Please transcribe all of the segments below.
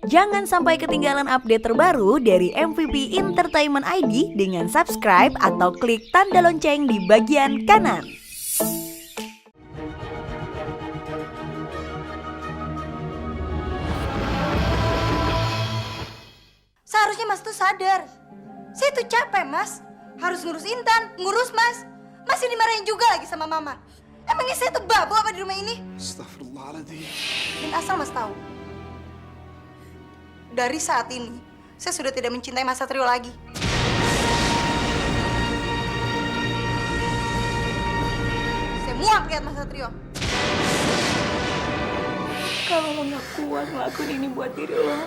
Jangan sampai ketinggalan update terbaru dari MVP Entertainment ID dengan subscribe atau klik tanda lonceng di bagian kanan. Seharusnya Mas tuh sadar. Saya tuh capek, Mas. Harus ngurus Intan, ngurus Mas. Masih dimarahin juga lagi sama Mama. Emangnya saya tuh babu apa di rumah ini? Astagfirullahaladzim. Dan asal Mas tahu, dari saat ini, saya sudah tidak mencintai Mas Satrio lagi. Saya muak lihat Mas Satrio. Kalau lo gak kuat ngelakuin ini buat diri lo,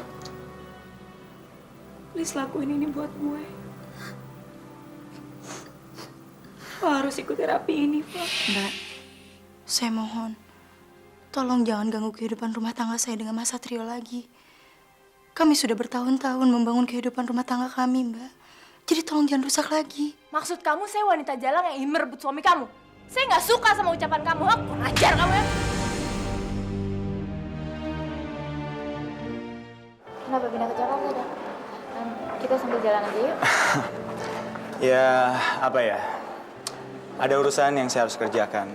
please lakuin ini buat gue. Lo harus ikut terapi ini, Pak. Mbak, saya mohon, tolong jangan ganggu kehidupan rumah tangga saya dengan Mas Satrio lagi. Kami sudah bertahun-tahun membangun kehidupan rumah tangga kami, Mbak. Jadi tolong jangan rusak lagi. Maksud kamu saya wanita jalang yang ingin merebut suami kamu? Saya nggak suka sama ucapan kamu. Kurang ajar kamu ya. Kenapa pindah ke Jakarta, Dok? Kita sambil jalan aja yuk. Ya, apa ya? Ada urusan yang saya harus kerjakan.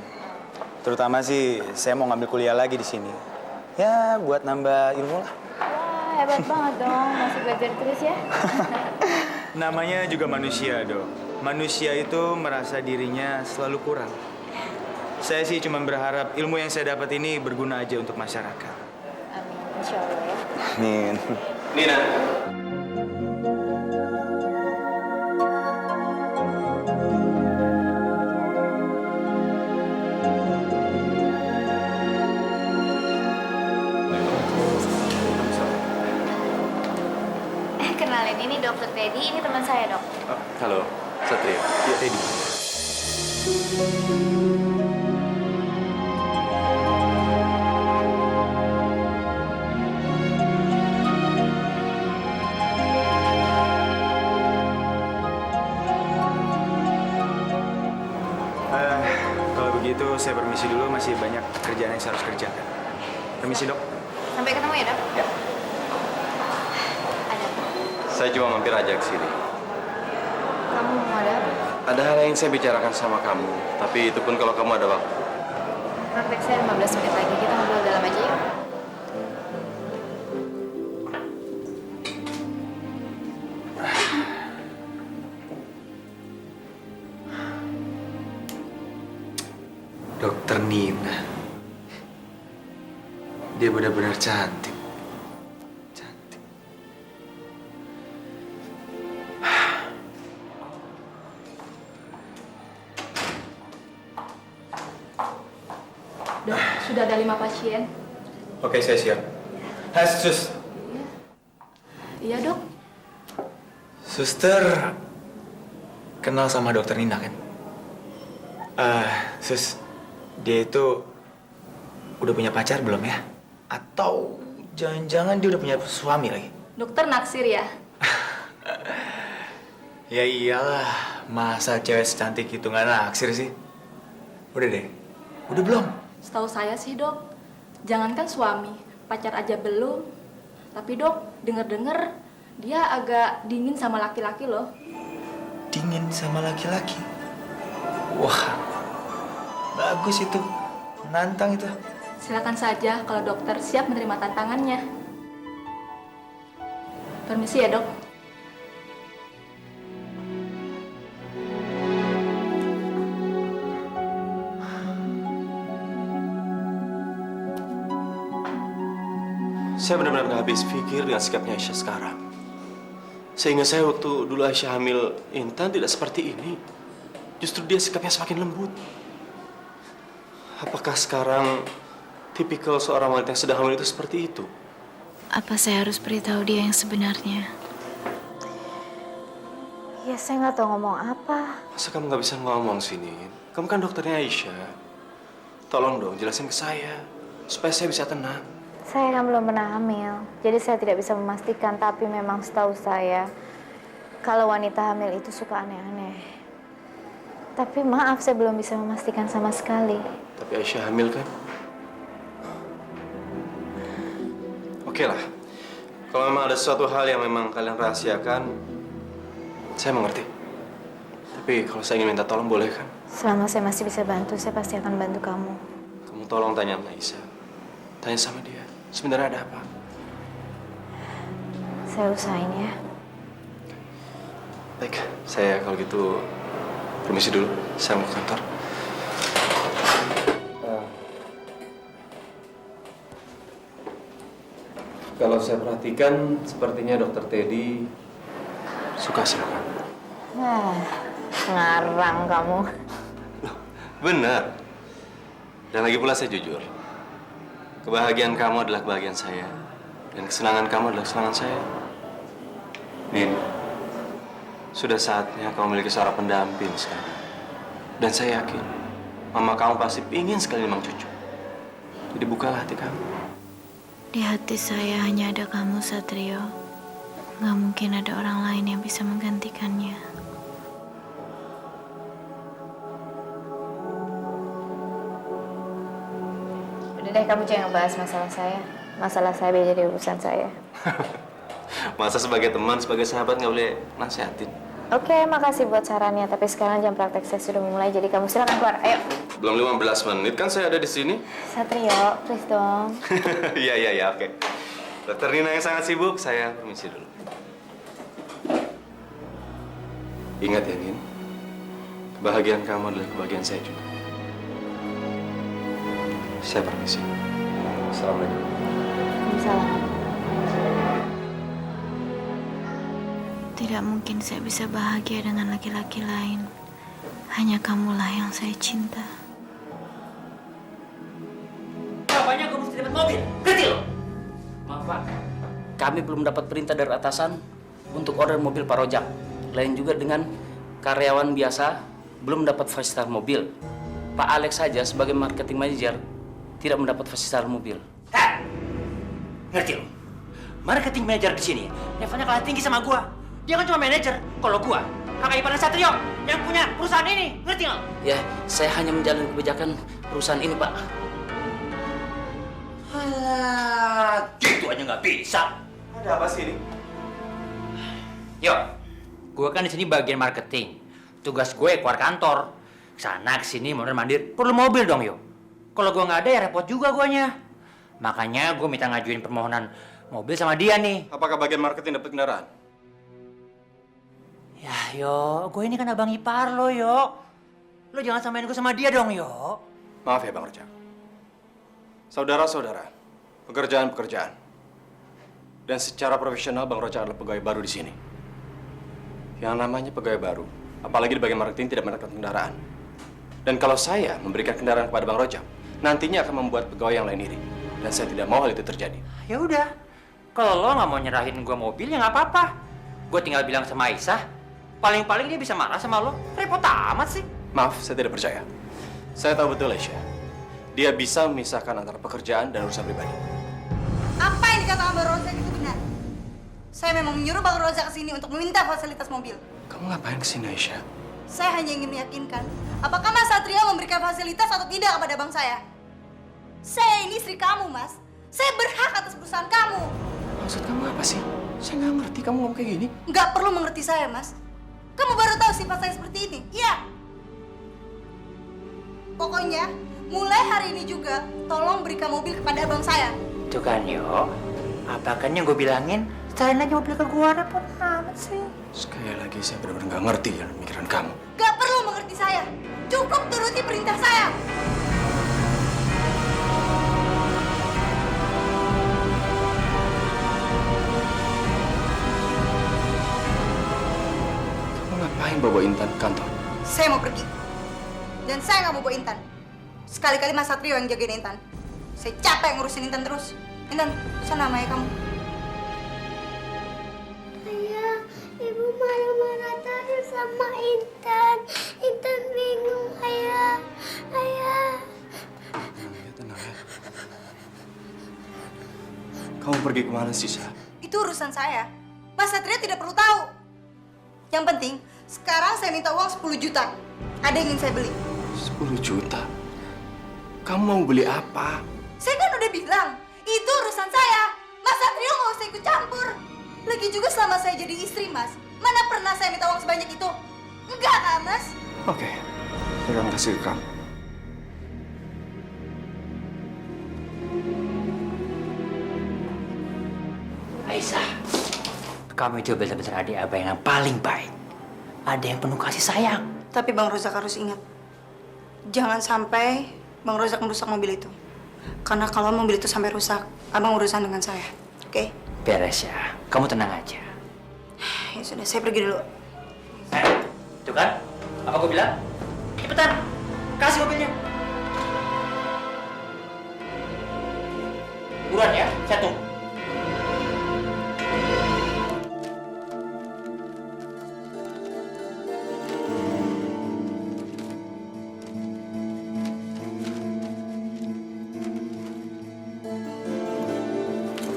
Terutama sih, saya mau ngambil kuliah lagi di sini. Ya, buat nambah ilmu lah. Wah, hebat banget dong. Masih belajar terus ya. Namanya juga manusia, Dok. Manusia itu merasa dirinya selalu kurang. Saya sih cuma berharap ilmu yang saya dapat ini berguna aja untuk masyarakat. Amin, insya Allah ya. Amin. Nina. Kenalin, ini Dokter Teddy, ini teman saya, Dok. Halo, Satria. Ya, Teddy. Kalau begitu saya permisi dulu, masih banyak kerjaan yang saya harus kerjakan. Permisi, Dok. Sampai ketemu ya, Dok? Ya. Ada. Saya cuma mampir aja ke sini. Kamu mau ada apa? Ada hal yang saya bicarakan sama kamu, tapi itu pun kalau kamu ada waktu. Praktek saya 15 menit lagi. Kita ngobrol dalam aja yuk. Dokter Nina. Dia benar-benar cantik. Cantik. Dok, sudah ada 5 pasien. Oke, saya siap. Hai, sus. Iya, Dok. Suster kenal sama dokter Nina kan? Sus, dia itu udah punya pacar belum ya? Atau jangan-jangan dia udah punya suami lagi? Dokter naksir ya? Ya iyalah, masa cewek secantik itu nggak naksir sih? Udah deh, udah belum? Setahu saya sih, Dok, jangankan suami, pacar aja belum. Tapi, Dok, denger-denger dia agak dingin sama laki-laki loh. Dingin sama laki-laki? Wah, bagus itu, menantang itu. Silakan saja kalau dokter siap menerima tantangannya. Permisi ya, Dok. Saya benar-benar nggak habis pikir dengan sikapnya Aisyah sekarang. Sehingga saya waktu dulu Aisyah hamil Intan tidak seperti ini. Justru dia sikapnya semakin lembut. Apakah sekarang tipikal seorang wanita yang sedang hamil itu seperti itu? Apa saya harus beritahu dia yang sebenarnya? Ya, saya nggak tahu ngomong apa. Masa kamu nggak bisa ngomong sini? Kamu kan dokternya Aisyah. Tolong dong jelasin ke saya supaya saya bisa tenang. Saya kan belum pernah hamil, jadi saya tidak bisa memastikan. Tapi memang setahu saya, kalau wanita hamil itu suka aneh-aneh. Tapi maaf, saya belum bisa memastikan sama sekali. Tapi Aisyah hamil kan? Oke lah. Kalau memang ada sesuatu hal yang memang kalian rahasiakan, saya mengerti. Tapi kalau saya ingin minta tolong, boleh kan? Selama saya masih bisa bantu, saya pasti akan bantu kamu. Kamu tolong tanya sama Isa. Tanya sama dia, sebenarnya ada apa? Saya usahain ya. Baik, saya kalau gitu permisi dulu. Saya mau ke kantor. Kalau saya perhatikan, sepertinya Dokter Teddy suka sama kamu. Ngarang kamu. Benar. Dan lagi pula saya jujur. Kebahagiaan kamu adalah kebahagiaan saya. Dan kesenangan kamu adalah kesenangan saya. Nin, sudah saatnya kamu memiliki seorang pendamping sekarang. Dan saya yakin, mama kamu pasti ingin sekali memang cucu. Jadi bukalah hati kamu. Di hati saya hanya ada kamu, Satrio. Nggak mungkin ada orang lain yang bisa menggantikannya. Udah deh, kamu jangan bahas masalah saya. Masalah saya biar jadi urusan saya. Masa sebagai teman, sebagai sahabat nggak boleh nasihatin? Oke, makasih buat sarannya. Tapi sekarang jam praktek saya sudah memulai, jadi kamu silakan keluar. Ayo. Belum 15 menit kan saya ada di sini. Satrio, please dong. Iya, oke. Dokter Nina yang sangat sibuk, saya permisi dulu. Ingat ya, Nin. Kebahagiaan kamu adalah kebahagiaan saya juga. Saya permisi. Assalamualaikum. Waalaikumsalam. Tidak mungkin saya bisa bahagia dengan laki-laki lain. Hanya kamulah yang saya cinta. Bapaknya gue mesti dapat mobil. Kecil. Maaf Pak, kami belum dapat perintah dari atasan untuk order mobil Pak Rojak. Lain juga dengan karyawan biasa belum dapat fasilitas mobil. Pak Alex saja sebagai marketing manager tidak mendapat fasilitas mobil. Ngerti lo? Marketing manager di sini levelnya kalah tinggi sama gua. Dia kan cuma manajer. Kalau gua kakak ipar Satrio yang punya perusahaan ini. Ngerti nggak? Ya, saya hanya menjalani kebijakan perusahaan ini, Pak. Gitu aja nggak bisa. Ada apa sih ini? Yuk, gue kan di sini bagian marketing. Tugas gue keluar kantor, kesana kesini mondar mandir. Perlu mobil dong, yuk. Kalau gue nggak ada ya repot juga guanya. Makanya gue minta ngajuin permohonan mobil sama dia nih. Apakah bagian marketing dapat kendaraan? Ya, yo, gue ini kan abang ipar lo, yo. Lo jangan samain gue sama dia dong, yo. Maaf ya, Bang Rojak. Saudara-saudara, pekerjaan-pekerjaan. Dan secara profesional, Bang Rojak adalah pegawai baru di sini. Yang namanya pegawai baru, apalagi di bagian marketing tidak mendapatkan kendaraan. Dan kalau saya memberikan kendaraan kepada Bang Rojak, nantinya akan membuat pegawai yang lain iri. Dan saya tidak mau hal itu terjadi. Ya udah, kalau lo nggak mau nyerahin gue mobil ya nggak apa-apa. Gue tinggal bilang sama Aisyah, paling-paling dia bisa marah sama lo. Repot amat sih. Maaf, saya tidak percaya. Saya tahu betul, Aisyah. Dia bisa memisahkan antara pekerjaan dan urusan pribadi. Apa yang dikatakan Bang Rozak itu benar? Saya memang menyuruh Bang Rozak ke sini untuk meminta fasilitas mobil. Kamu ngapain kesini, Aisyah? Saya hanya ingin meyakinkan, apakah Mas Satria memberikan fasilitas atau tidak kepada Bang saya? Saya ini istri kamu, Mas. Saya berhak atas perusahaan kamu. Maksud kamu apa sih? Saya nggak ngerti kamu ngomong kayak gini. Nggak perlu mengerti saya, Mas. Kamu baru tahu sifat saya seperti ini. Iya. Pokoknya, mulai hari ini juga, tolong berikan mobil kepada abang saya. Tuh kan, yo. Apa kan yang gue bilangin? Cariin aja mobil ke gue, repot amat sih. Sekali lagi, saya benar-benar nggak ngerti ya pikiran kamu. Nggak perlu mengerti saya. Cukup turuti perintah saya. Kamu ngapain bawa Intan ke kantor? Saya mau pergi. Dan saya nggak mau bawa Intan. Sekali-kali Mas Satrio yang jagain Intan. Saya capek ngurusin Intan terus. Intan, sana sama ayah kamu. Ayah, ibu marah-marah terus sama Intan. Intan bingung, ayah. Ayah. Tenang ya. Kamu pergi kemana sih, Sa? Itu urusan saya. Mas Satria tidak perlu tahu. Yang penting, sekarang saya minta uang 10 juta. Ada yang ingin saya beli. 10 juta? Kamu mau beli apa? Saya kan udah bilang, itu urusan saya. Mas Satrio nggak usah ikut campur. Lagi juga selama saya jadi istri, Mas, mana pernah saya minta uang sebanyak itu? Enggak kan, Mas? Oke, saya akan kasih ke kamu. Aisyah, kamu itu benar-benar adik abang yang paling baik. Ada yang penuh kasih sayang. Tapi Bang Rozak harus ingat, jangan sampai Bang Rozak merusak mobil itu. Karena kalau mobil itu sampai rusak, Abang urusan dengan saya, oke? Beres ya, kamu tenang aja. Ya sudah, saya pergi dulu. Tuh kan, apa aku bilang? Cepetan, kasih mobilnya. Buruan ya, saya tunggu.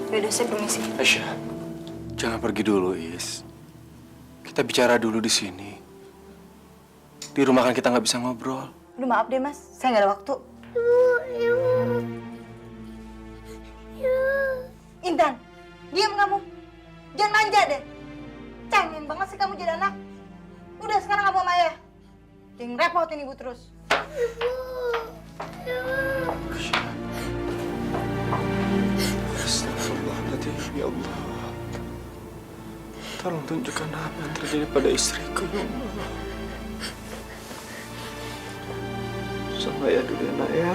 Yaudah, saya permisi. Aisyah, jangan pergi dulu, Is. Kita bicara dulu di sini. Di rumah kan kita nggak bisa ngobrol. Aduh, maaf deh, Mas. Saya nggak ada waktu. Intan, diam kamu. Jangan manja deh. Cengeng banget sih kamu jadi anak. Udah, sekarang kamu sama ayah. Jangan repotin ibu terus. Aisyah. Astagfirullahaladzim, ya Allah. Tolong tunjukkan apa yang terjadi pada istriku, ya Allah. Sama ya dulu ya, nak ya.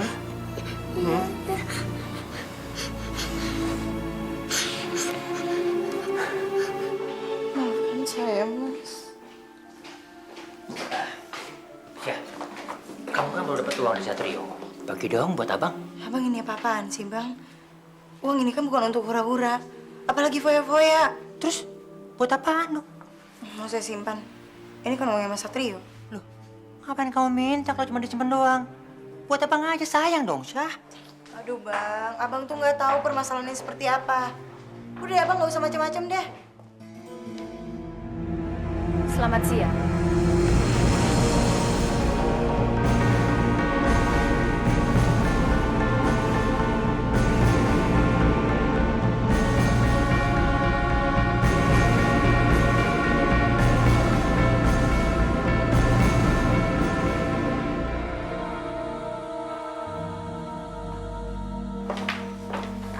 Maafkan saya, Mas. Ya, kamu kan baru dapat uang dari Satrio. Bagi dong buat abang. Abang ini apa-apaan sih, Bang? Uang ini kan bukan untuk hura-hura. Apalagi foya-foya. Terus buat apaan lo? Mau saya simpan. Ini kan uangnya Mas Satrio. Loh, ngapain kamu minta kalau cuma disimpan doang? Buat abang aja, sayang dong, Syah. Aduh, Bang. Abang tuh nggak tahu permasalahannya seperti apa. Udah, Abang nggak usah macam-macam deh. Selamat siang.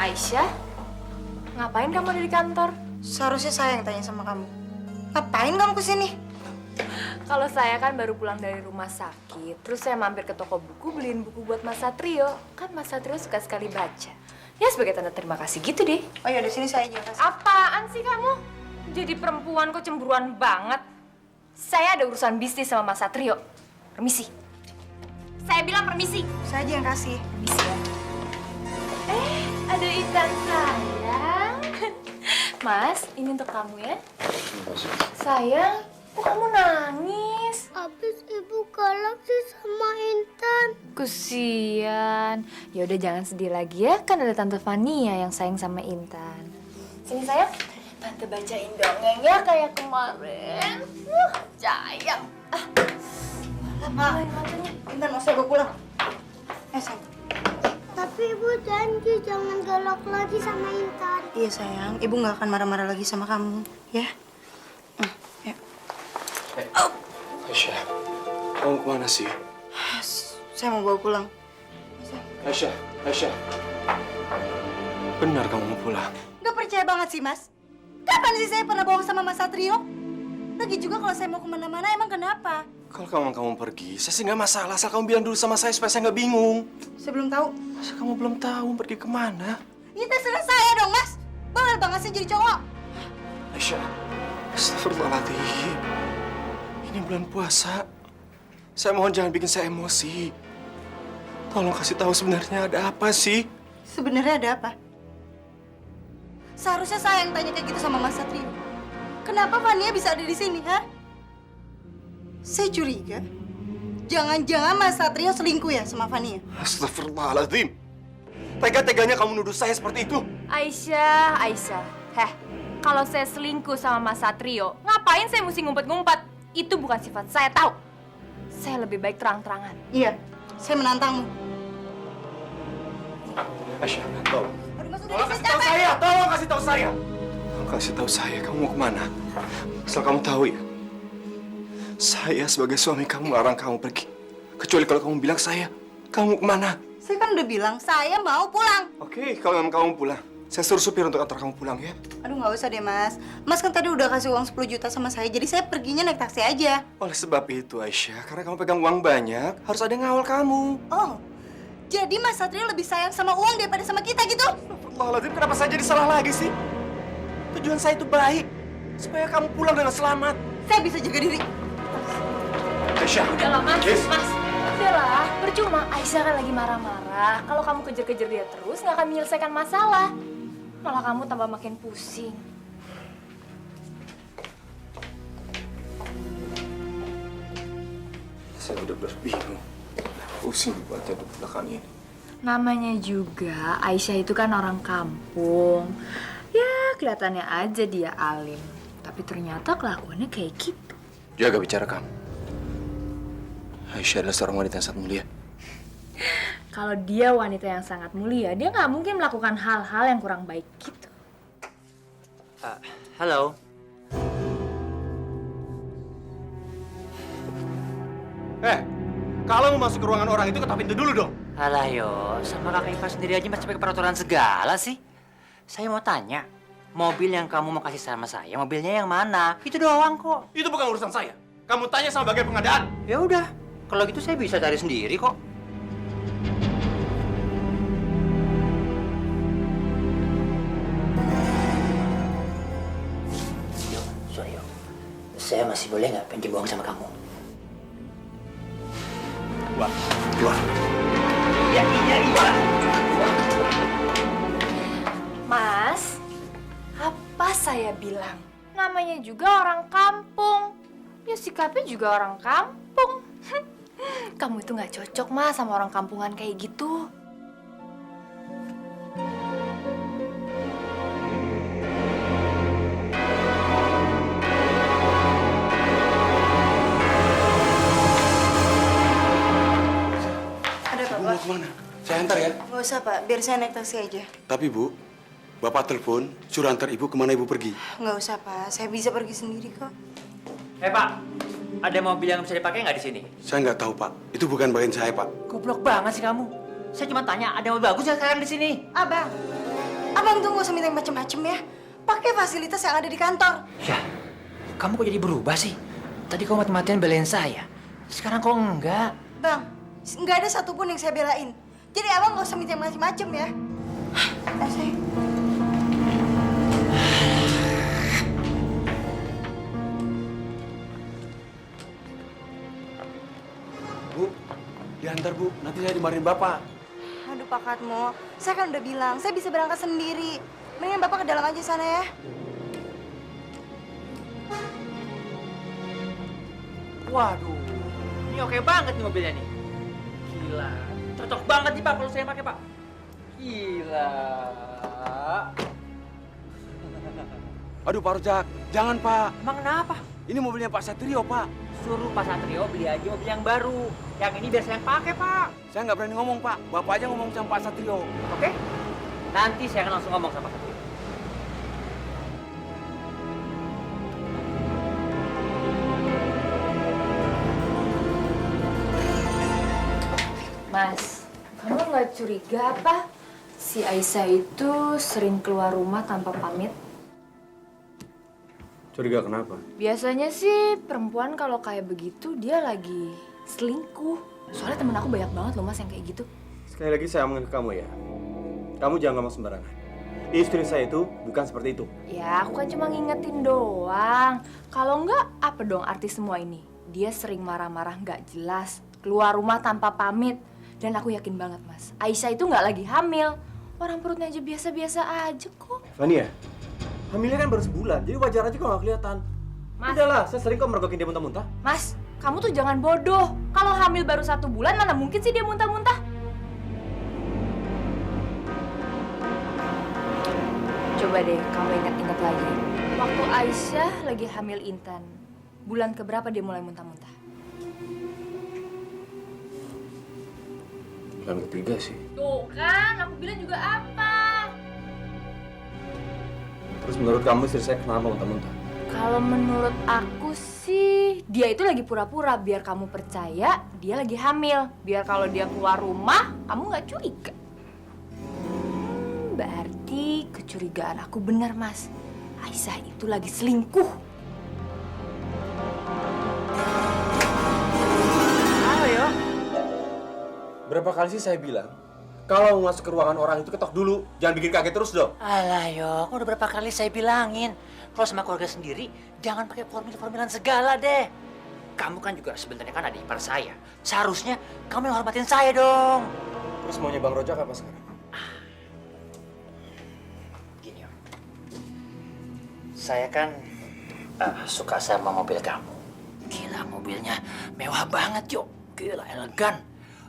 Aisyah, ngapain kamu ada di kantor? Seharusnya saya yang tanya sama kamu. Ngapain kamu kesini? Kalau saya kan baru pulang dari rumah sakit, terus saya mampir ke toko buku beliin buku buat Mas Satrio. Kan Mas Satrio suka sekali baca. Ya sebagai tanda terima kasih gitu deh. Oh ya, di sini saya aja kasih. Apaan sih kamu? Jadi perempuan kok cemburuan banget. Saya ada urusan bisnis sama Mas Satrio. Permisi. Saya bilang permisi. Saya aja yang kasih. Permisi ya. Ada Intan sayang. Mas, ini untuk kamu ya. Sayang, kok kamu nangis? Habis ibu galak sih sama Intan. Kesian. Ya udah jangan sedih lagi ya, kan ada Tante Fania yang sayang sama Intan. Sini sayang, Tante bacain dongeng ya kayak kemarin. Sayang. Intan, mau saya bawa pulang. Sayang. Tapi ibu janji jangan galak lagi sama Intan. Iya, sayang. Ibu nggak akan marah-marah lagi sama kamu. Ya? Ya. Aisyah, kamu kemana sih? Saya mau bawa pulang. Aisyah, Aisyah. Benar kamu mau pulang? Nggak percaya banget sih, Mas. Kapan sih saya pernah bohong sama Mas Satrio? Lagi juga kalau saya mau kemana-mana, emang kenapa? Kalau kamu pergi, saya sih nggak masalah. Asal kamu bilang dulu sama saya supaya saya nggak bingung. Saya belum tahu. Masa kamu belum tahu pergi kemana? Ya terserah saya dong, Mas. Bawel banget sih jadi cowok. Aisyah, astagfirullahaladzim. Ini bulan puasa. Saya mohon jangan bikin saya emosi. Tolong kasih tahu sebenarnya ada apa sih? Sebenarnya ada apa? Seharusnya saya yang tanya kayak gitu sama Mas Satrio. Kenapa Fania bisa ada di sini, ha? Saya curiga. Jangan-jangan Mas Satrio selingkuh ya sama Fania? Astagfirullahaladzim. Tega-teganya kamu nuduh saya seperti itu. Aisyah. Kalau saya selingkuh sama Mas Satrio, ngapain saya mesti ngumpet-ngumpet? Itu bukan sifat saya, tahu. Saya lebih baik terang-terangan. Iya, saya menantangmu. Aisyah, tolong. Aduh, Mas, Tolong kasih tahu saya, tolong kasih tahu saya. Tolong kasih tahu saya, kamu mau kemana? Asal kamu tahu ya, saya sebagai suami kamu melarang kamu pergi. Kecuali kalau kamu bilang kamu mau kemana? Saya kan udah bilang, saya mau pulang. Oke, kalau memang kamu pulang, saya suruh supir untuk antar kamu pulang ya. Aduh, nggak usah deh, Mas. Mas kan tadi udah kasih uang 10 juta sama saya, jadi saya perginya naik taksi aja. Oleh sebab itu, Aisyah, karena kamu pegang uang banyak, harus ada yang ngawal kamu. Oh, jadi Mas Satrio lebih sayang sama uang daripada sama kita gitu? Astagfirullahaladzim, kenapa saya jadi salah lagi sih? Tujuan saya itu baik, supaya kamu pulang dengan selamat. Saya bisa jaga diri. Aisyah, Udahlah, Mas. please. Mas, udahlah. Percuma, Aisyah kan lagi marah-marah. Kalau kamu kejar-kejar dia terus, nggak akan menyelesaikan masalah. Malah kamu tambah makin pusing. Saya benar-benar bingung. Pusing dibaca di belakang ini. Namanya juga, Aisyah itu kan orang kampung. Ya, kelihatannya aja dia alim. Tapi ternyata kelakuannya kayak gitu. Jaga bicara kamu. Aisyah adalah seorang wanita yang sangat mulia. Kalau dia wanita yang sangat mulia, dia nggak mungkin melakukan hal-hal yang kurang baik gitu. Halo. Kalau mau masuk ke ruangan orang itu ketok pintu dulu dong. Alah yo, sama kakak Iva sendiri aja masih pakai peraturan segala sih. Saya mau tanya, mobil yang kamu mau kasih sama saya, mobilnya yang mana? Itu doang kok. Itu bukan urusan saya. Kamu tanya sama bagian pengadaan. Ya udah, kalau gitu saya bisa cari sendiri kok. Yo, sorry yo. Saya masih boleh nggak pinjam uang sama kamu? Wah, keluar. Iya. Mas, apa saya bilang? Namanya juga orang kampung. Ya sikapnya juga orang kampung. Kamu itu nggak cocok, Mas, sama orang kampungan kayak gitu. Ada apa, Ibu Pak? mau kemana? Saya antar ya. Nggak usah, Pak. Biar saya naik taksi aja. Tapi Bu, Bapak telepon, suruh antar Ibu kemana Ibu pergi. Nggak usah, Pak. Saya bisa pergi sendiri kok. Pak, ada mobil yang bisa dipakai nggak di sini? Saya nggak tahu Pak, itu bukan bagian saya Pak. Goblok banget sih kamu. Saya cuma tanya, ada mobil bagus nggak sekarang di sini? Abang tuh nggak usah minta yang macem-macem ya. Pakai fasilitas yang ada di kantor. Ya, kamu kok jadi berubah sih? Tadi kau mati-matian belain saya. Sekarang kok enggak? Bang, nggak ada satupun yang saya belain. Jadi abang nggak usah minta yang macem-macem ya. Saya. Bu, diantar Bu, nanti saya dimarahin Bapak. Aduh Pak Katmo, saya kan udah bilang, saya bisa berangkat sendiri. Mendingan Bapak ke dalam aja sana ya. Waduh, ini oke banget nih mobilnya nih. Gila, cocok banget nih Pak kalau saya pakai Pak. Gila. Aduh Pak Rojak, jangan Pak. Emang kenapa? Ini mobilnya Pak Satrio Pak. Suruh Pak Satrio beli aja mobil yang baru. Yang ini biar saya yang pakai Pak. Saya nggak berani ngomong Pak, Bapak aja ngomong sama Pak Satrio. Oke? Nanti saya akan langsung ngomong sama Pak Satrio. Mas, kamu nggak curiga apa? Si Aisyah itu sering keluar rumah tanpa pamit. Curiga kenapa? Biasanya sih perempuan kalau kayak begitu dia lagi selingkuh. Soalnya temen aku banyak banget loh Mas yang kayak gitu. Sekali lagi saya omongin ke kamu ya. Kamu jangan ngomong sembarangan. Istri saya itu bukan seperti itu. Ya, aku kan cuma ngingetin doang. Kalau enggak, apa dong arti semua ini? Dia sering marah-marah nggak jelas, keluar rumah tanpa pamit. Dan aku yakin banget, Mas, Aisyah itu nggak lagi hamil. Orang perutnya aja biasa-biasa aja kok. Fania, hamilnya kan baru sebulan, jadi wajar aja kalau nggak kelihatan. Mas. Udahlah, saya sering kok mergokin dia muntah-muntah. Mas, kamu tuh jangan bodoh. Kalau hamil baru 1 bulan, mana mungkin sih dia muntah-muntah? Coba deh kamu ingat-ingat lagi. Waktu Aisyah lagi hamil Intan, bulan keberapa dia mulai muntah-muntah? Bulan ketiga sih. Tuh kan, aku bilang juga apa? Terus menurut kamu istri saya kenapa muntah-muntah? Kalau menurut aku sih, dia itu lagi pura-pura biar kamu percaya dia lagi hamil. Biar kalau dia keluar rumah, kamu nggak curiga. Berarti kecurigaan aku benar, Mas. Aisyah itu lagi selingkuh. Halo, Yo. Berapa kali sih saya bilang, kalau mau masuk ke ruangan orang itu ketok dulu. Jangan bikin kaget terus dong. Alah, Yo. Udah berapa kali saya bilangin. Kalau sama keluarga sendiri, jangan pakai formil-formilan segala deh. Kamu kan juga sebenarnya kan adik ipar saya. Seharusnya kamu yang hormatin saya dong. Terus maunya Bang Rojak apa sekarang? Gini, Yo. Saya kan suka sama mobil kamu. Gila, mobilnya mewah banget, Yo. Gila, elegan,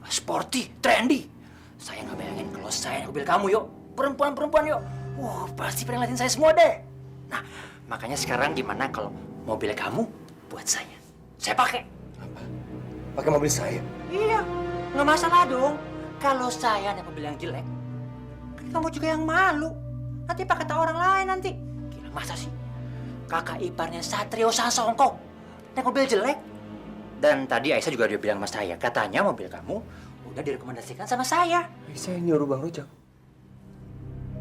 sporty, trendy. Saya nggak bayangin kalau saya naik mobil kamu, Yo. Perempuan-perempuan, Yo. Wah, pasti pada ngeliatin saya semua deh. Nah, makanya sekarang gimana kalau mobil kamu buat saya? Saya pakai. Apa? Pakai mobil saya? Iya, nggak masalah dong. Kalau saya naik mobil yang jelek, kan kamu juga yang malu. Nanti pakai tahu orang lain nanti. Gila, masa sih? Kakak iparnya Satrio Sasongko naik mobil jelek. Dan tadi Aisyah juga dia bilang sama saya, katanya mobil kamu udah direkomendasikan sama saya. Saya nyuruh Bang Rojak.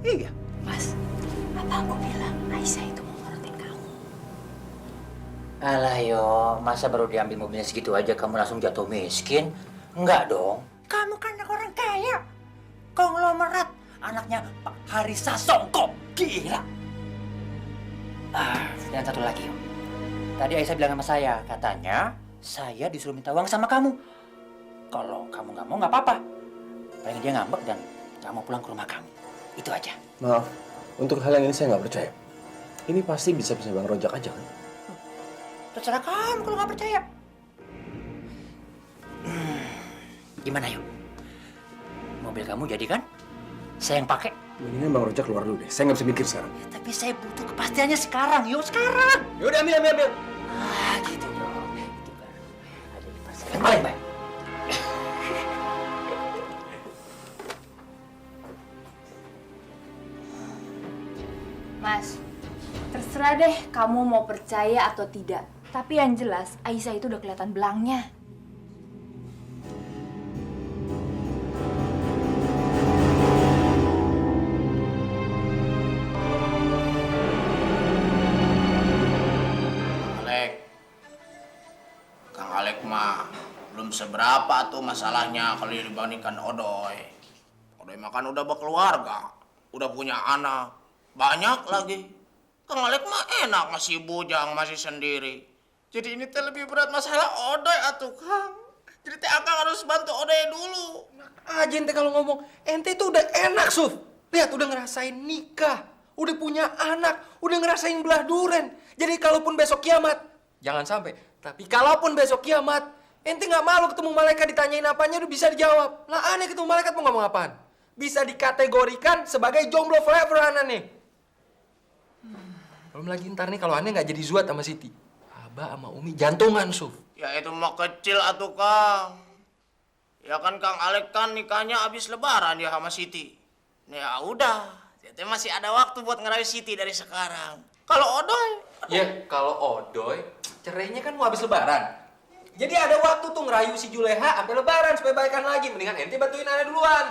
Iya. Mas, apa aku bilang Aisyah itu mau nurutin kamu? Alah, Yo, masa baru diambil mobilnya segitu aja kamu langsung jatuh miskin? Enggak dong. Kamu kan anak orang kaya. Konglomerat. Anaknya Pak Haris Sasongko. Gila. Dan satu lagi, Yo. Tadi Aisyah bilang sama saya, katanya saya disuruh minta uang sama kamu. Kalau kamu nggak mau, nggak apa-apa. Paling dia ngambek dan nggak mau pulang ke rumah kamu. Itu aja. Maaf, untuk hal yang ini saya nggak percaya. Ini pasti bisa-bisa Bang Rojak aja kan? Terserah kamu kalau nggak percaya. Gimana, Yuk? Mobil kamu jadi kan? Saya yang pakai. Mendingan Bang Rojak keluar dulu deh. Saya nggak bisa mikir sekarang. Ya, tapi saya butuh kepastiannya sekarang, Yuk. Sekarang. Yaudah, ambil. Gitu dong. Itu kan. Ada di pasangan paling baik. Mas, terserah deh kamu mau percaya atau tidak. Tapi yang jelas, Aisyah itu udah kelihatan belangnya. Kang Alek mah belum seberapa tuh masalahnya kalau dibandingkan Odoy. Odoy mah kan udah berkeluarga, udah punya anak, banyak lagi. Kang Alek mah enak masih bujang, masih sendiri. Jadi ini teh lebih berat masalah Odoy atuh Kang. Jadi teh Akang harus bantu Odoy dulu. Aja ente kalau ngomong, ente itu udah enak, Suf. Lihat, udah ngerasain nikah, udah punya anak, udah ngerasain belah duren. Jadi kalaupun besok kiamat, jangan sampai. Tapi kalaupun besok kiamat, ente nggak malu ketemu malaikat ditanyain apanya udah bisa dijawab. Lah aneh ketemu malaikat mau ngomong apaan? Bisa dikategorikan sebagai jomblo forever Ana nih. Belum lagi ntar nih kalau aneh nggak jadi zuat sama Siti. Abah sama Umi jantungan, Suf. Ya itu mah kecil atuh Kang. Ya kan Kang Alek kan nikahnya habis lebaran ya sama Siti. Ya udah, jadi masih ada waktu buat ngerayu Siti dari sekarang. Kalau Odoy, Ya, kalau Odoy, cerainya kan mau habis lebaran. Jadi ada waktu tuh ngerayu si Juleha sampai lebaran supaya baikan lagi. Mendingan ente bantuin Ana duluan.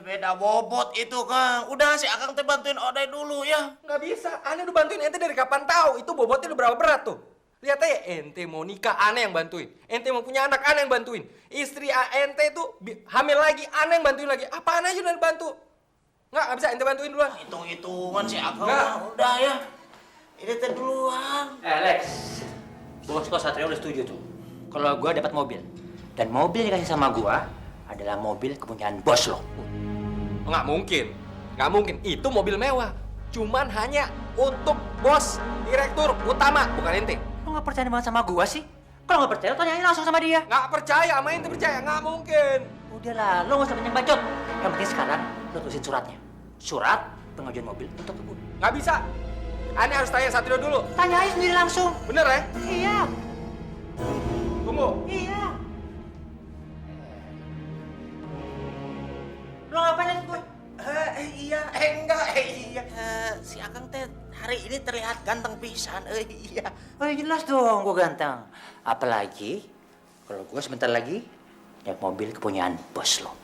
beda bobot itu Kang. Udah si Akang teh bantuin Odoy dulu ya. Nggak bisa, Ana udah bantuin ente dari kapan tahu? Itu bobotnya udah berapa berat tuh? Lihat aja, ente mau nikah, Ana yang bantuin. Ente mau punya anak, Ana yang bantuin. Istri ente tuh hamil lagi, Ana yang bantuin lagi. Apa Ana aja udah bantu? Nggak bisa, ente bantuin duluan. Hitung-hitungan si Akang Nggak. mah udah ya. Ini teh duluan. Lex, bos kok Satria udah setuju tuh. Kalau gua dapat mobil dan mobil yang dikasih sama gua adalah mobil kepunyaan bos lo. Nggak mungkin, nggak mungkin. Itu mobil mewah. Cuman hanya untuk bos direktur utama, bukan ente. Lo nggak percaya banget sama gua sih? Kalau nggak percaya, tanyain langsung sama dia. Nggak percaya, sama ente percaya, nggak mungkin. Udahlah, lo nggak usah banyak bacot. Yang penting sekarang lo tulisin suratnya. Surat pengajuan mobil untuk kebun. Nggak bisa. Ana harus tanya Satrio dulu. Tanyain sendiri langsung. Bener ya? Iya. Tunggu. Iya. Lo ngapain liat gue? Si Akang teh hari ini terlihat ganteng pisan. Iya. Oh jelas dong gue ganteng. Apalagi kalau gue sebentar lagi naik mobil kepunyaan bos lo.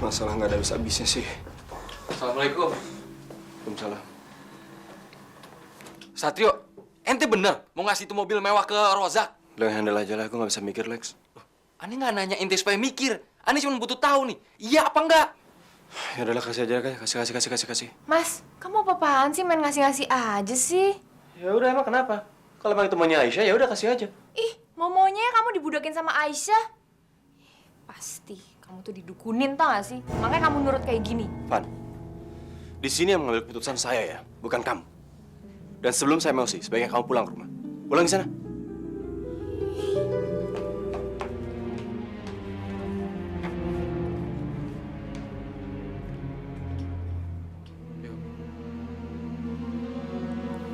Masalah nggak ada habis-habisnya sih. Assalamualaikum. Waalaikumsalam. Satrio, ente bener mau ngasih itu mobil mewah ke Rozak? Lo yang handle aja lah, aku nggak bisa mikir, Lex. Aneh nggak nanya ente supaya mikir. Aneh cuma butuh tahu nih, iya apa enggak? Ya udahlah, kasih aja, kasih. Mas, kamu apa-apaan sih main ngasih-ngasih aja sih? Ya udah, emang kenapa? Kalau emang itu maunya Aisyah, ya udah kasih aja. Ih, mau-maunya kamu dibudakin sama Aisyah. Pasti kamu tuh didukunin tau gak sih? Makanya kamu nurut kayak gini. Van, di sini yang mengambil keputusan saya ya, bukan kamu. Dan sebelum saya emosi, sebaiknya kamu pulang ke rumah. Pulang di sana.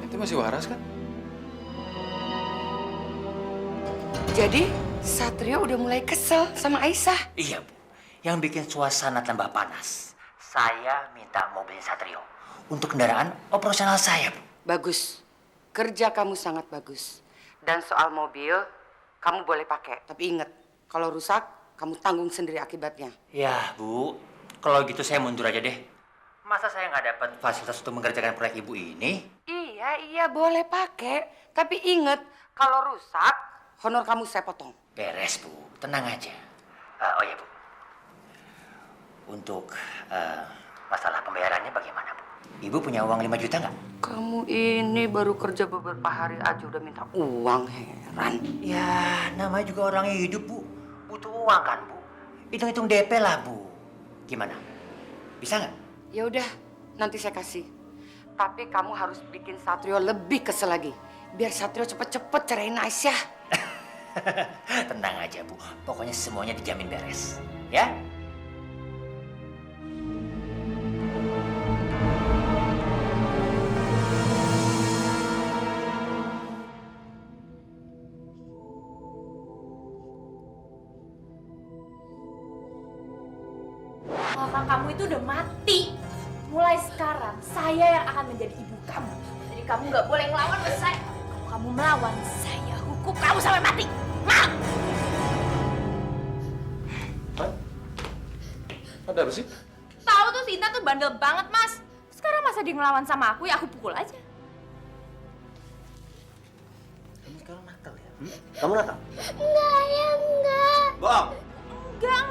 Ente masih waras kan? Jadi, Satrio udah mulai kesel sama Aisyah. Iya, Bu. Yang bikin suasana tambah panas. Saya minta mobil Satrio untuk kendaraan operasional saya, Bu. Bagus. Kerja kamu sangat bagus. Dan soal mobil, kamu boleh pakai. Tapi ingat, kalau rusak, kamu tanggung sendiri akibatnya. Ya, Bu. Kalau gitu saya mundur aja deh. Masa saya nggak dapat fasilitas untuk mengerjakan proyek Ibu ini? Iya, boleh pakai. Tapi ingat, kalau rusak, honor kamu saya potong. Beres, Bu. Tenang aja. Oh ya, Bu. Untuk masalah pembayarannya bagaimana, Bu? Ibu punya uang 5 juta nggak? Kamu ini baru kerja beberapa hari aja udah minta uang, heran. Ya, namanya juga orang hidup, Bu. Butuh uang kan, Bu? Hitung-hitung DP lah, Bu. Gimana? Bisa nggak? Ya udah, nanti saya kasih. Tapi kamu harus bikin Satrio lebih kesel lagi. Biar Satrio cepet-cepet ceraiin Aisyah. Tenang aja, Bu. Pokoknya semuanya dijamin beres. Ya? Mama kamu itu udah mati. Mulai sekarang, saya yang akan menjadi ibu kamu. Jadi kamu nggak boleh ngelawan sama saya. Kalau kamu melawan, saya hukum kamu sampai mati. Mau? Ada apa sih? Tahu tuh si Intan tuh bandel banget, Mas. Sekarang masa dia ngelawan sama aku, ya aku pukul aja. Kamu sekarang nakal ya? Kamu nakal? Enggak. Bohong. Enggak.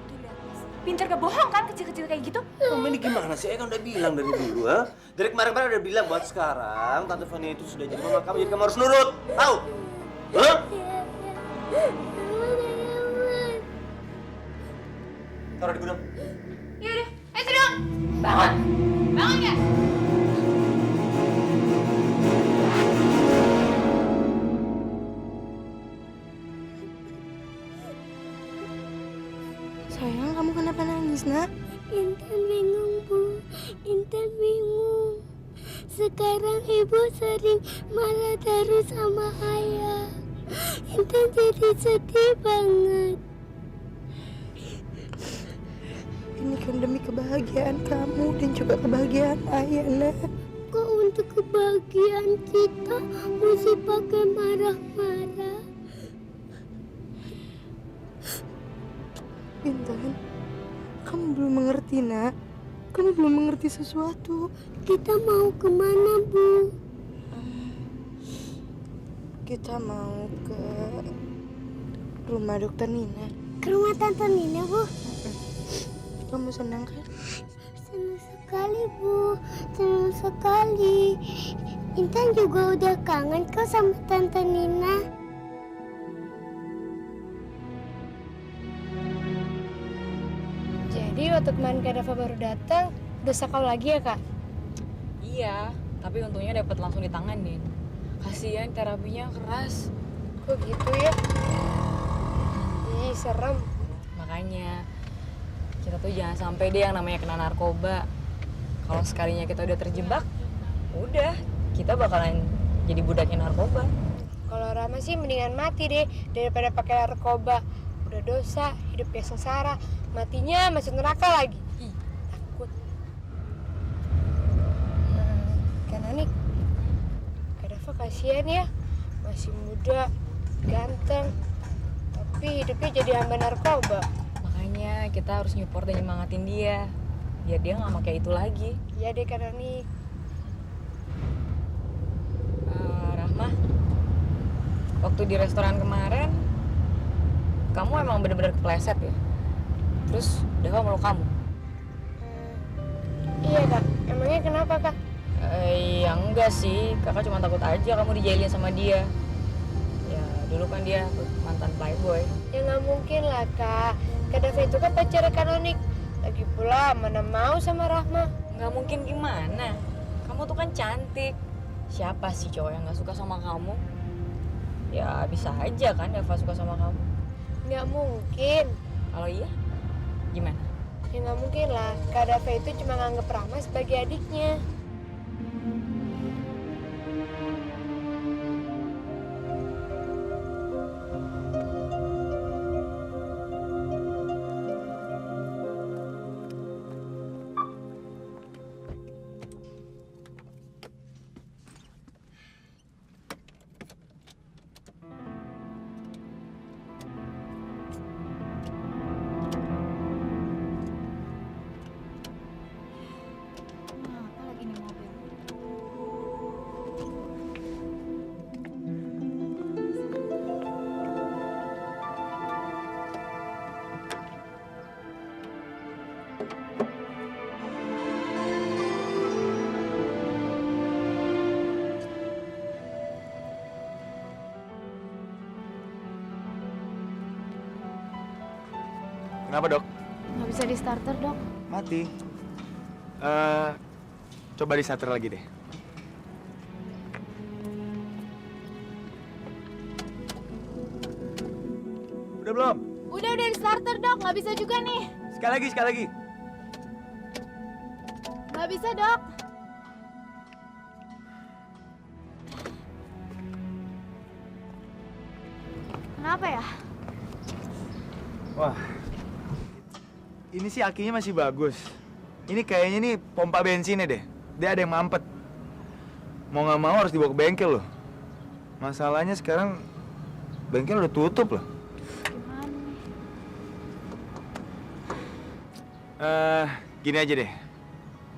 Tuh lihat, Mas. Pinter kebohong kan kecil-kecil kayak gitu? Kamu ini gimana sih? Kan udah bilang dari dulu, ha? Dari kemarin-kemarin udah bilang buat sekarang Tante Fania itu sudah jadi mama kamu, jadi kamu harus nurut. Tahu? Hah? Taruh di gudang. Yaudah, Trio. Bangun. Bangun ya? Sayang, kamu kenapa nangis, nak? Intan bingung, Bu. Intan bingung. Sekarang ibu sering marah terus sama ayah. Intan jadi sedih banget. Ini kan demi kebahagiaan kamu dan juga kebahagiaan ayah, nak. Kok untuk kebahagiaan kita mesti pakai marah-marah? Intan, kamu belum mengerti, nak. Kamu belum mengerti sesuatu. Kita mau kemana, Bu? Kita mau ke rumah dokter Nina. Ke rumah Tante Nina, Bu. Kamu senang kan? Senang sekali, Bu. Senang sekali. Intan juga udah kangen kok sama Tante Nina. Jadi waktu kemarin Kak Dava baru datang, dosa kau lagi ya, Kak? Iya, tapi untungnya dapat langsung ditanganin. Kasihan terapinya keras. Kok gitu ya? Ih, serem. Makanya kita tuh jangan sampai deh yang namanya kena narkoba. Kalau sekalinya kita udah terjebak, udah kita bakalan jadi budaknya narkoba. Kalau Rama sih mendingan mati deh daripada pakai narkoba. Udah dosa, hidupnya sengsara, matinya masuk neraka lagi. Ih, takut. kasihan ya, masih muda, ganteng, tapi hidupnya jadi hamba narkoba. Makanya kita harus nyupport dan nyemangatin dia, biar dia nggak sama kayak itu lagi. Iya deh Kak Noni. Rahma, waktu di restoran kemarin, kamu emang bener-bener kepleset ya? Terus Dava meluk kamu? Iya Kak, emangnya kenapa Kak? Ya enggak sih, kakak cuma takut aja kamu dijailin sama dia. Ya dulu kan dia mantan playboy. Ya nggak mungkin lah Kak, Kak Dava itu kan pacar Kak Noni. Lagi pula mana mau sama Rahma. Nggak mungkin gimana, kamu tuh kan cantik. Siapa sih cowok yang nggak suka sama kamu? Ya bisa aja kan Dava suka sama kamu. Nggak mungkin. Kalau iya, gimana? Ya nggak mungkin lah, Kak Dava itu cuma nganggep Rahma sebagai adiknya. Kenapa, Dok? Nggak bisa di starter, Dok. Mati. Coba di starter lagi deh. Udah belum? Udah di starter, Dok. Nggak bisa juga nih. Sekali lagi. Nggak bisa, Dok. Kenapa ya? Wah, ini sih akinya masih bagus. Ini kayaknya nih pompa bensinnya deh. Dia ada yang mampet. Mau nggak mau harus dibawa ke bengkel loh. Masalahnya sekarang bengkel udah tutup loh. Gini aja deh.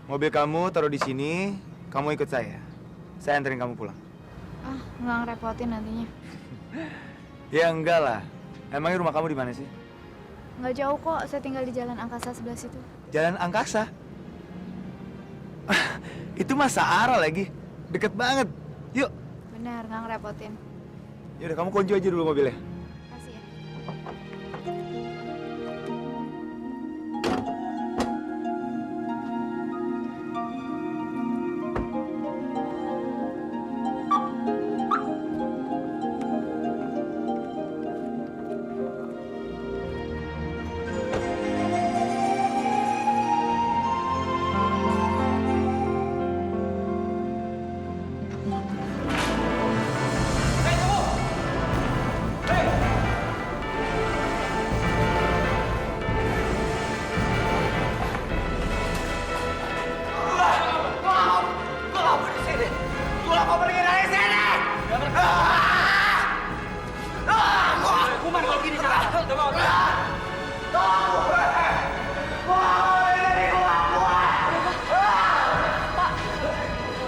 Mobil kamu taruh di sini, kamu ikut saya. Saya anterin kamu pulang. Ah, nggak ngerepotin nantinya. Ya enggak lah. Emangnya rumah kamu di mana sih? Nggak jauh kok, saya tinggal di Jalan Angkasa sebelah situ. Jalan Angkasa? Itu mah Saara lagi. Deket banget. Yuk. Benar, nggak ngerepotin. Yaudah, kamu kunci aja dulu mobilnya. Kasih ya.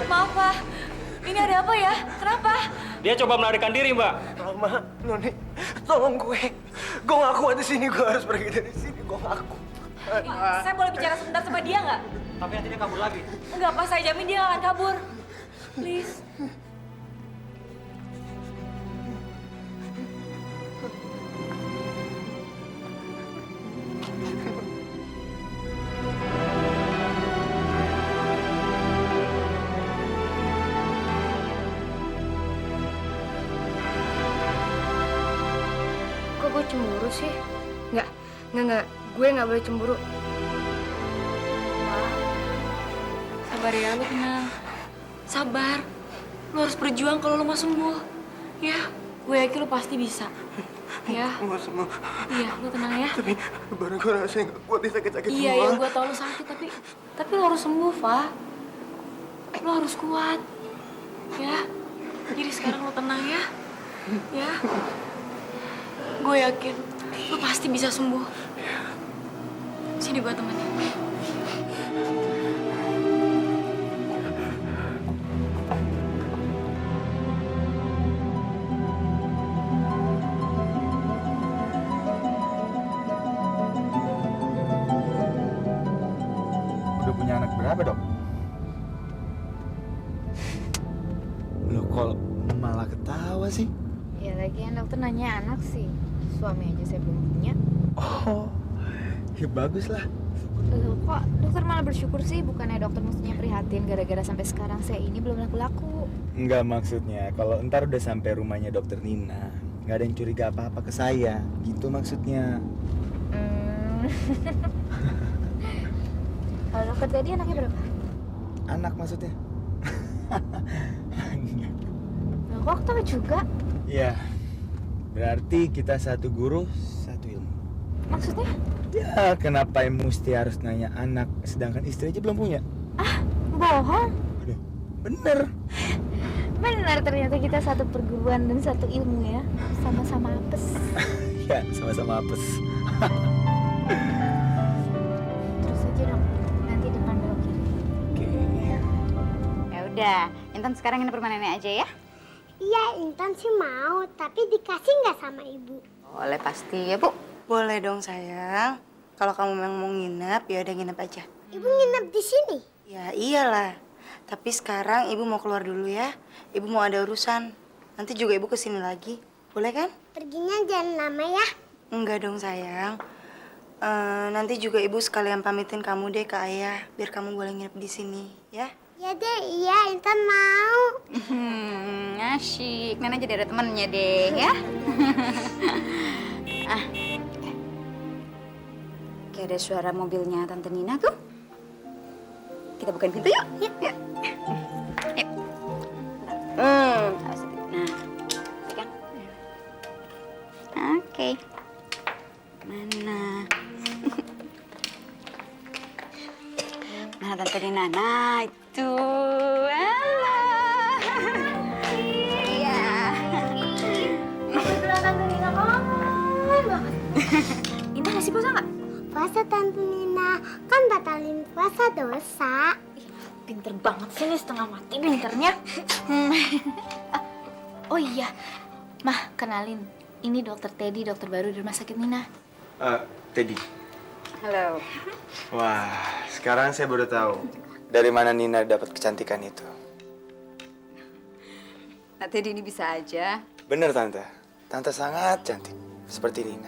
Maaf, Pak. Ini ada apa ya? Kenapa? Dia coba melarikan diri, Mbak. Rama, Noni, tolong gue. Gue ngaku di sini, gue harus pergi dari sini. Gue ngaku. Saya boleh bicara sebentar sama dia nggak? Tapi nanti dia kabur lagi. Enggak, Pak. Saya jamin dia nggak akan kabur. Please. Kok gue cemburu sih? Nggak. Gue nggak boleh cemburu. Sabar ya, lu tenang. Sabar. Lu harus berjuang kalau lu mau sembuh. Ya, gue yakin lu pasti bisa. Ya. Gue sembuh. Iya, lu tenang ya. Tapi baru gue rasanya nggak kuat, sakit-sakit semua. Iya, gue tau lu sakit, tapi lu harus sembuh, Fa. Lu harus kuat. Ya. Jadi sekarang lo tenang ya. Ya. Gue yakin lo pasti bisa sembuh. Sini gue temenin. Udah punya anak berapa, Dok? Loh, kok malah ketawa sih? Ya lagian dokter nanya anak sih. Suami aja saya belum punya. Oh, ya bagus lah. Loh, kok dokter malah bersyukur sih? Bukannya dokter mestinya prihatin gara-gara sampai sekarang saya ini belum laku-laku. Enggak, maksudnya kalau ntar udah sampai rumahnya dokter Nina, nggak ada yang curiga apa-apa ke saya. Gitu maksudnya. Kalau dokter tadi anaknya berapa? Anak maksudnya? Loh, kok ketawa juga? Iya. Berarti kita satu guru, satu ilmu. Maksudnya? Ya, kenapa mesti harus nanya anak sedangkan istri aja belum punya? Bohong. Aduh, bener. Benar, ternyata kita satu perguruan dan satu ilmu ya. Sama-sama apes. Ya, sama-sama apes. Terus aja dong, nanti depan belok kiri. Oke. Ya udah, Intan sekarang nginep rumah nenek aja ya. Iya, Intan sih mau, tapi dikasih nggak sama ibu? Boleh pasti ya, Bu. Boleh dong sayang. Kalau kamu memang mau nginep, ya udah nginep aja. Ibu nginep di sini? Ya iyalah. Tapi sekarang ibu mau keluar dulu ya. Ibu mau ada urusan. Nanti juga ibu kesini lagi. Boleh kan? Perginya jangan lama ya. Enggak dong sayang. Nanti juga ibu sekalian pamitin kamu deh ke ayah. Biar kamu boleh nginep di sini ya. Ya deh, iya Intan mau. Asyik, nenek jadi ada temennya deh ya. Kayak ada suara mobilnya Tante Nina tuh. Kita bukain pintu yuk. Yuk. Yuk. Awas sedikit. Nah, pegang. Oke. Mana? Mana Tante Nina? Nah, itu. Alah. Iya. Beneran Tante Nina kangen banget. Intan ngasih puasa nggak? Puasa Tante Nina, kan batalin puasa dosa. Pinter banget sih nih, setengah mati pinternya. Oh iya, Mah, kenalin. Ini dokter Teddy, dokter baru di rumah sakit Nina. Teddy. Halo. Wah, sekarang saya baru tahu dari mana Nina dapat kecantikan itu. Nah, Teddy ini bisa aja. Bener, Tante. Tante sangat cantik, seperti Nina.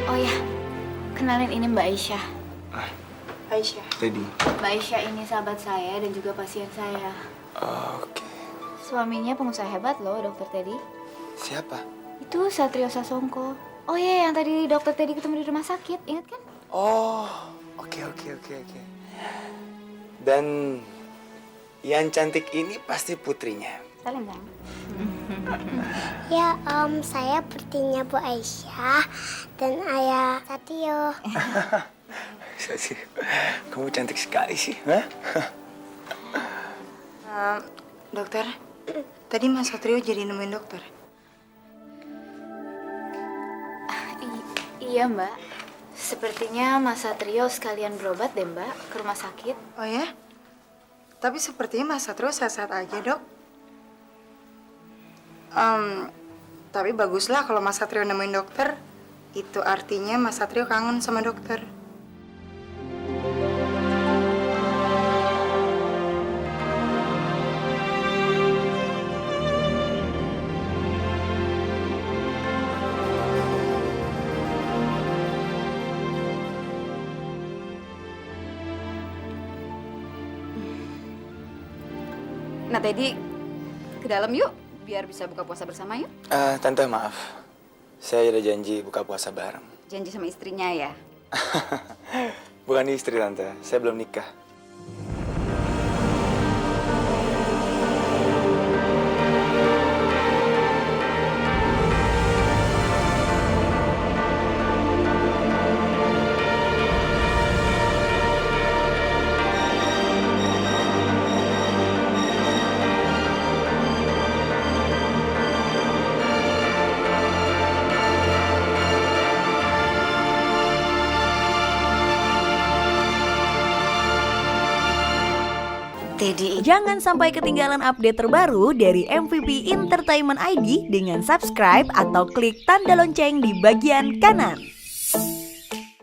Oh ya, kenalin ini Mbak Aisyah. Aisyah. Teddy. Mbak Aisyah ini sahabat saya dan juga pasien saya. Oke. Suaminya pengusaha hebat loh, dokter Teddy. Siapa? Itu Satrio Sasongko. Oh iya, yang tadi dokter Teddy ketemu di rumah sakit, ingat kan? Oh, oke. Dan yang cantik ini pasti putrinya. Salim dong. Ya saya putrinya Bu Aisyah dan ayah Satrio. Kamu cantik sekali sih, hah? Dokter, tadi Mas Satrio jadi nemuin dokter. Iya Mbak, sepertinya Mas Satrio sekalian berobat deh Mbak ke rumah sakit. Oh ya? Tapi sepertinya Mas Satrio sehat-sehat aja dok. Tapi baguslah kalau Mas Satrio nemuin dokter. Itu artinya Mas Satrio kangen sama dokter. Nah, Teddy, ke dalam yuk, biar bisa buka puasa bersama yuk. Tante maaf, saya ada janji buka puasa bareng. Janji sama istrinya ya? Bukan istri Tante, saya belum nikah. Dedi. Jangan sampai ketinggalan update terbaru dari MVP Entertainment ID dengan subscribe atau klik tanda lonceng di bagian kanan.